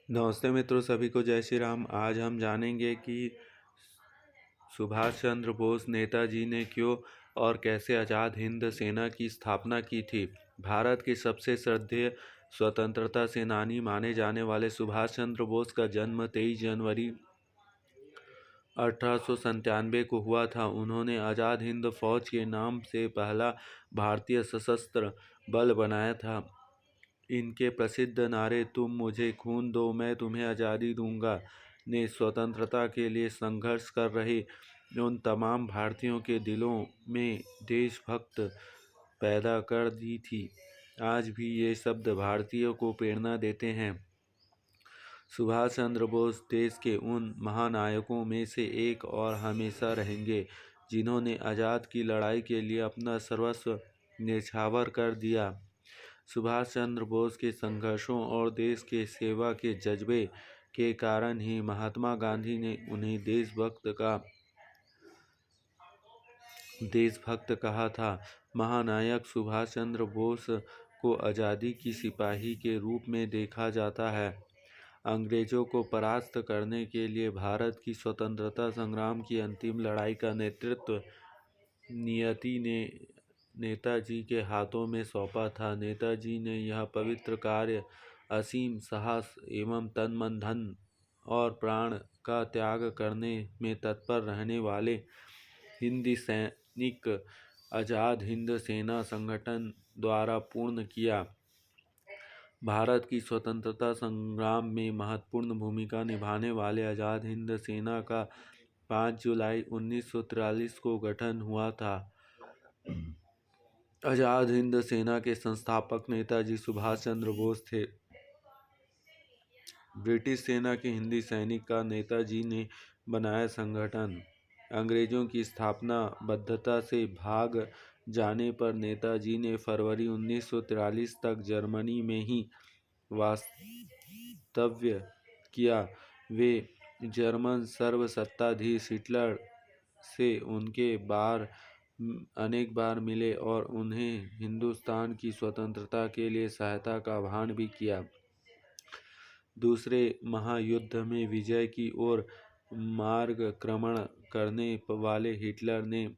नमस्ते मित्रों, सभी को जय श्री राम। आज हम जानेंगे कि सुभाष चंद्र बोस नेताजी ने क्यों और कैसे आज़ाद हिंद सेना की स्थापना की थी। भारत के सबसे श्रद्धेय स्वतंत्रता सेनानी माने जाने वाले सुभाष चंद्र बोस का जन्म 23 जनवरी 1897 को हुआ था। उन्होंने आज़ाद हिंद फौज के नाम से पहला भारतीय सशस्त्र बल बनाया था। इनके प्रसिद्ध नारे "तुम मुझे खून दो, मैं तुम्हें आज़ादी दूंगा" ने स्वतंत्रता के लिए संघर्ष कर रहे उन तमाम भारतीयों के दिलों में देशभक्त पैदा कर दी थी। आज भी ये शब्द भारतीयों को प्रेरणा देते हैं। सुभाष चंद्र बोस देश के उन महानायकों में से एक और हमेशा रहेंगे जिन्होंने आज़ाद की लड़ाई के लिए अपना सर्वस्व न्यौछावर कर दिया। सुभाष चंद्र बोस के संघर्षों और देश के सेवा के जज्बे के कारण ही महात्मा गांधी ने उन्हें देशभक्त कहा था। महानायक सुभाष चंद्र बोस को आज़ादी की सिपाही के रूप में देखा जाता है। अंग्रेजों को परास्त करने के लिए भारत की स्वतंत्रता संग्राम की अंतिम लड़ाई का नेतृत्व नियति ने नेताजी के हाथों में सौंपा था। नेताजी ने यह पवित्र कार्य असीम साहस एवं तन मन धन और प्राण का त्याग करने में तत्पर रहने वाले हिंदी सैनिक आज़ाद हिंद सेना संगठन द्वारा पूर्ण किया। भारत की स्वतंत्रता संग्राम में महत्वपूर्ण भूमिका निभाने वाले आज़ाद हिंद सेना का 5 जुलाई 1943 को गठन हुआ था। आज़ाद हिंद सेना के संस्थापक नेताजी सुभाष चंद्र बोस थे। ब्रिटिश सेना के हिंदी सैनिक का नेताजी ने बनाया संगठन। अंग्रेजों की स्थापना बद्धता से भाग जाने पर नेताजी ने फरवरी 1943 तक जर्मनी में ही वास्तव्य किया। वे जर्मन सर्वसत्ताधीश हिटलर से अनेक बार मिले और उन्हें हिंदुस्तान की स्वतंत्रता के लिए सहायता का आह्वान भी किया। दूसरे महायुद्ध में विजय की ओर मार्गक्रमण करने वाले हिटलर ने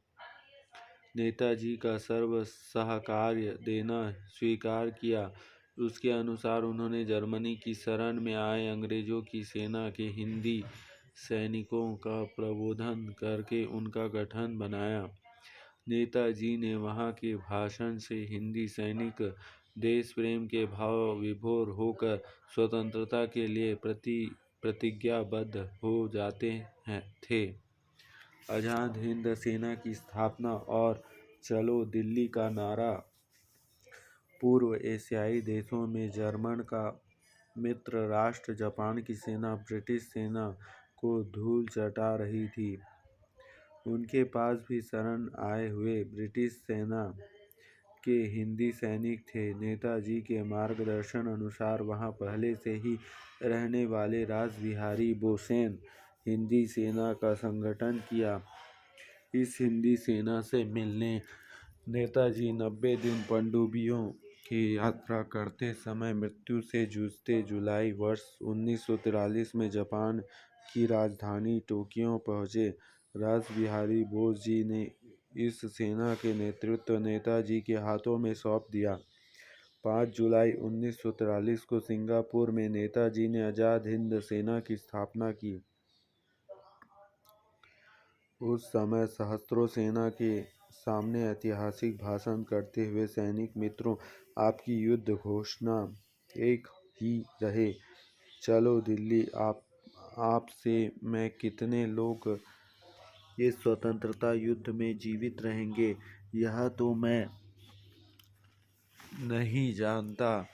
नेताजी का सर्व सहकार्य देना स्वीकार किया। उसके अनुसार उन्होंने जर्मनी की शरण में आए अंग्रेजों की सेना के हिंदी सैनिकों का प्रबोधन करके उनका गठन बनाया। नेताजी ने वहाँ के भाषण से हिंदी सैनिक देश प्रेम के भाव विभोर होकर स्वतंत्रता के लिए प्रतिज्ञाबद्ध हो जाते थे। आज़ाद हिंद सेना की स्थापना और चलो दिल्ली का नारा पूर्व एशियाई देशों में जर्मन का मित्र राष्ट्र जापान की सेना ब्रिटिश सेना को धूल चटा रही थी। उनके पास भी शरण आए हुए ब्रिटिश सेना के हिंदी सैनिक थे। नेताजी के मार्गदर्शन अनुसार वहां पहले से ही रहने वाले रासबिहारी बोस हिंदी सेना का संगठन किया। इस हिंदी सेना से मिलने नेताजी 90 दिन पनडुब्बियों की यात्रा करते समय मृत्यु से जूझते जुलाई वर्ष 1943 में जापान की राजधानी टोक्यो पहुँचे। रासबिहारी बोस जी ने इस सेना के नेतृत्व नेताजी के हाथों में सौंप दिया। 5 जुलाई 1943 को सिंगापुर में नेताजी ने आज़ाद हिंद सेना की स्थापना की। उस समय सहस्त्रों सेना के सामने ऐतिहासिक भाषण करते हुए सैनिक मित्रों, आपकी युद्ध घोषणा एक ही रहे, चलो दिल्ली। आपसे मैं कितने लोग इस स्वतंत्रता युद्ध में जीवित रहेंगे यह तो मैं नहीं जानता,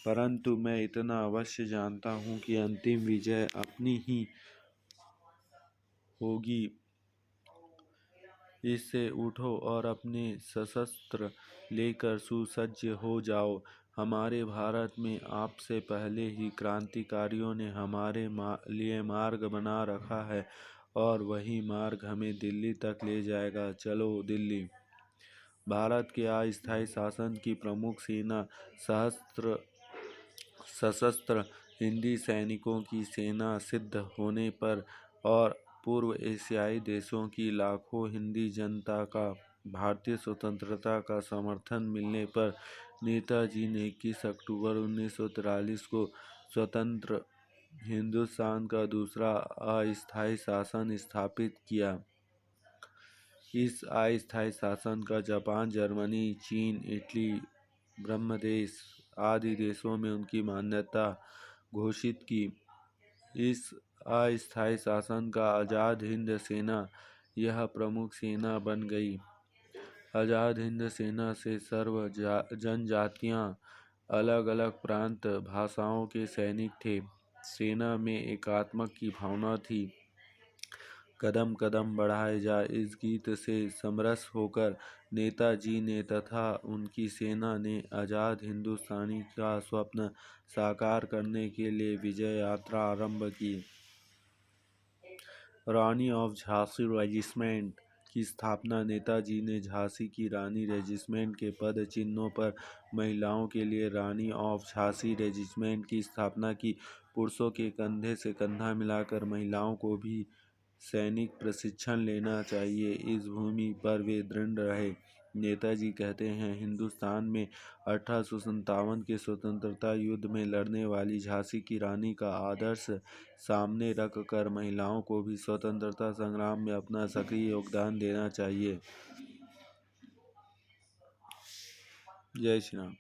परंतु मैं इतना अवश्य जानता हूँ कि अंतिम विजय अपनी ही होगी। इससे उठो और अपने शस्त्र लेकर सुसज्ज हो जाओ। हमारे भारत में आपसे पहले ही क्रांतिकारियों ने हमारे लिए मार्ग बना रखा है और वही मार्ग हमें दिल्ली तक ले जाएगा। चलो दिल्ली। भारत के अस्थायी शासन की प्रमुख सेना सशस्त्र हिंदी सैनिकों की सेना सिद्ध होने पर और पूर्व एशियाई देशों की लाखों हिंदी जनता का भारतीय स्वतंत्रता का समर्थन मिलने पर नेताजी ने 21 अक्टूबर 1943 को स्वतंत्र हिंदुस्तान का दूसरा अस्थायी शासन स्थापित किया। इस अस्थायी शासन का जापान, जर्मनी, चीन, इटली, ब्रह्मदेश आदि देशों में उनकी मान्यता घोषित की। इस अस्थायी शासन का आज़ाद हिंद सेना यह प्रमुख सेना बन गई। आज़ाद हिंद सेना से सर्व जनजातियाँ, अलग अलग प्रांत, भाषाओं के सैनिक थे। सेना में एकात्मक की भावना थी। कदम कदम बढ़ाए जा इस गीत से समरस होकर नेताजी ने तथा उनकी सेना ने आज़ाद हिंदुस्तानी का स्वप्न साकार करने के लिए विजय यात्रा आरंभ की। रानी ऑफ झांसी रेजिमेंट की स्थापना नेताजी ने झांसी की रानी रेजिमेंट के पद चिन्हों पर महिलाओं के लिए रानी ऑफ झांसी रेजिमेंट की स्थापना की। पुरुषों के कंधे से कंधा मिलाकर महिलाओं को भी सैनिक प्रशिक्षण लेना चाहिए, इस भूमि पर वे दृढ़ रहे। नेताजी कहते हैं, हिंदुस्तान में 1857 के स्वतंत्रता युद्ध में लड़ने वाली झांसी की रानी का आदर्श सामने रख कर महिलाओं को भी स्वतंत्रता संग्राम में अपना सक्रिय योगदान देना चाहिए। जय श्री राम।